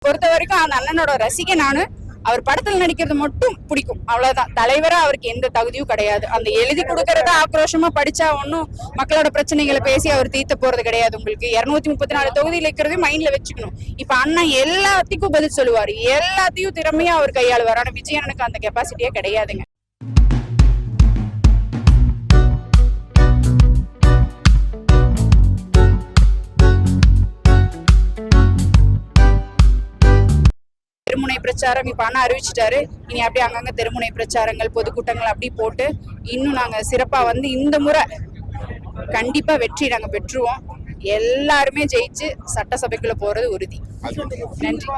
பொறுத்த வரைக்கும் அந்த அண்ணனோட ரசிகை நானு. அவர் படத்துல நடிக்கிறது மட்டும் பிடிக்கும், அவ்வளவுதான். தலைவரா அவருக்கு எந்த தகுதியும் கிடையாது. அந்த எழுதி கொடுக்கறத ஆக்ரோஷமா படிச்சா ஒன்னும் மக்களோட பிரச்சனைகளை பேசி அவர் தீர்த்த போறது கிடையாது. உங்களுக்கு 234 தொகுதியில் இருக்கிறது மைண்ட்ல வச்சுக்கணும். இப்ப அண்ணன் எல்லாத்துக்கும் பதில் சொல்லுவாரு, எல்லாத்தையும் திறமையா அவர் கையாளுவார். ஆனா விஜயனுக்கு அந்த கெப்பாசிட்டியே கிடையாதுங்க. தெருமுனை பிரச்சாரம் இப்ப அண்ணா அறிவிச்சிட்டாரு. இனி அப்படியே அங்கங்க தெருமுனை பிரச்சாரங்கள், பொதுக்கூட்டங்கள் அப்படி போட்டு இன்னும் நாங்க சிறப்பா இந்த முறை கண்டிப்பா வெற்றி நாங்க பெற்றுவோம். எல்லாருமே ஜெயிச்சு சட்டசபைக்குள்ள போறது உறுதி. நன்றி.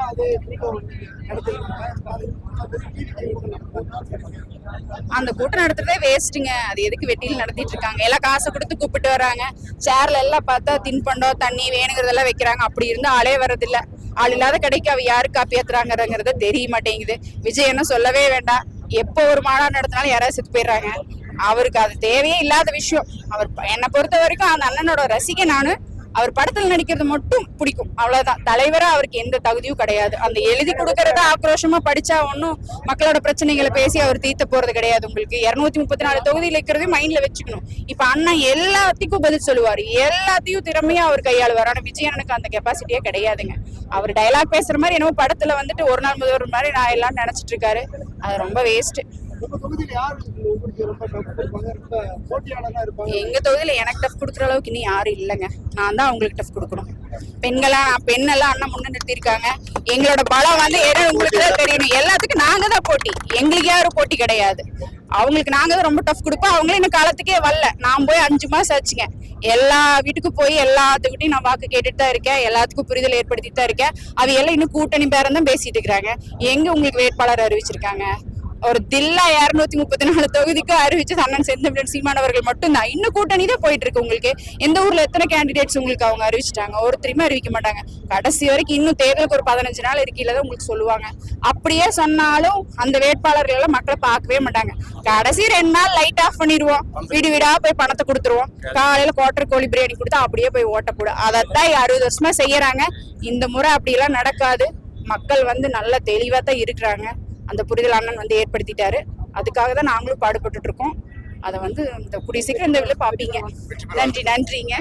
அந்த கூட்டம் நடத்துறதே வேஸ்ட்டுங்க. அது எதுக்கு வெட்டியில் நடத்திட்டு இருக்காங்க? எல்லாம் காசை கொடுத்து கூப்பிட்டு வராங்க. சேர்ல எல்லாம் பார்த்தா தின்பண்டம் தண்ணி வேணுங்கிறதெல்லாம் வைக்கிறாங்க. அப்படி இருந்து ஆளே வர்றதில்ல. ஆள் இல்லாத கடைக்கு அவ யாரு காப்பி ஏத்துறாங்கிறத தெரிய மாட்டேங்குது. விஜய் என்ன சொல்லவே வேண்டாம். எப்போ ஒரு மாநாடு நடத்தினாலும் யாராவது செத்து போயிடுறாங்க. அவருக்கு அது தேவையே இல்லாத விஷயம். அவர் என்னை பொறுத்த வரைக்கும் அந்த அண்ணனோட ரசிகை நானு. அவர் படத்துல நடிக்கிறது மட்டும் பிடிக்கும், அவ்வளவுதான். தலைவரா அவருக்கு எந்த தகுதியும் கிடையாது. அந்த எழுதி கொடுக்கறத ஆக்ரோஷமா படிச்சா ஒன்னும் மக்களோட பிரச்சனைகளை பேசி அவர் தீர்த்த போறது கிடையாது. உங்களுக்கு 234 தொகுதியில் இருக்கிறது மைண்ட்ல வச்சுக்கணும். இப்ப அண்ணன் எல்லாத்துக்கும் பதில் சொல்லுவாரு, எல்லாத்தையும் திறமையா அவர் கையாளுவார். ஆனா விஜயனுக்கு அந்த கெப்பாசிட்டியே கிடையாதுங்க. அவர் டயலாக் பேசுற மாதிரி என்னமோ படத்துல ஒரு நாள் முதல் மாதிரி நான் எல்லாம் நினைச்சிட்டு இருக்காரு. அது ரொம்ப வேஸ்ட். எங்க தொகுதியில எனக்கு டஃப் கொடுக்குற அளவுக்கு இன்னும் யாரும் இல்லைங்க. நான் தான் அவங்களுக்கு டஃப் கொடுக்கணும். பெண்ணெல்லாம் அண்ணன் முன்ன நிறுத்திருக்காங்க. எங்களோட பலம் உங்களுக்கு தான் தெரியணும். எல்லாத்துக்கும் நாங்க தான் போட்டி, எங்களுக்கு யாரும் போட்டி கிடையாது. அவங்களுக்கு நாங்க தான் ரொம்ப டஃப் கொடுப்போம். அவங்களும் இன்னும் காலத்துக்கே வரல. நான் போய் 5 மாசம் ஆச்சுங்க. எல்லா வீட்டுக்கும் போய் எல்லாத்துக்கிட்டையும் நான் வாக்கு கேட்டுட்டு தான் இருக்கேன். எல்லாத்துக்கும் புரிதல் ஏற்படுத்திட்டு தான் இருக்கேன். அவ எல்லாம் இன்னும் கூட்டணி பேரம் தான் பேசிட்டு இருக்கிறாங்க. எங்க உங்களுக்கு வேட்பாளர் அறிவிச்சிருக்காங்க? ஒரு தில்லா 234 தொகுதிக்கு அறிவிச்சு அண்ணன் செந்தமிழன் சீமானவர்கள் மட்டும்தான். இன்னும் கூட்டணி தான் போயிட்டு இருக்கு. உங்களுக்கு எந்த ஊர்ல எத்தனை கேண்டிடேட்ஸ் உங்களுக்கு அவங்க அறிவிச்சிட்டாங்க? ஒருத்தருமே அறிவிக்க மாட்டாங்க. கடைசி வரைக்கும் இன்னும் தேர்தலுக்கு ஒரு 15 நாள் இருக்கையில தான் உங்களுக்கு சொல்லுவாங்க. அப்படியே சொன்னாலும் அந்த வேட்பாளர்கள் எல்லாம் மக்களை பார்க்கவே மாட்டாங்க. கடைசி 2 நாள் லைட் ஆஃப் பண்ணிடுவோம். வீடு வீடா போய் பணத்தை கொடுத்துருவோம். காலையில குவார்டர் கோழி பிரியாணி கொடுத்தா அப்படியே போய் ஓட்ட போடு. அதைத்தான் 60 வருஷமா செய்யறாங்க. இந்த முறை அப்படியெல்லாம் நடக்காது. மக்கள் நல்ல தெளிவா தான் இருக்கிறாங்க. அந்த புரிதல் அண்ணன் ஏற்படுத்திட்டாரு. அதுக்காக தான் நாங்களும் பாடுபட்டு இருக்கோம். அதை இந்த கூடிய சீக்கிரம் இந்த பாப்பீங்க. நன்றிங்க.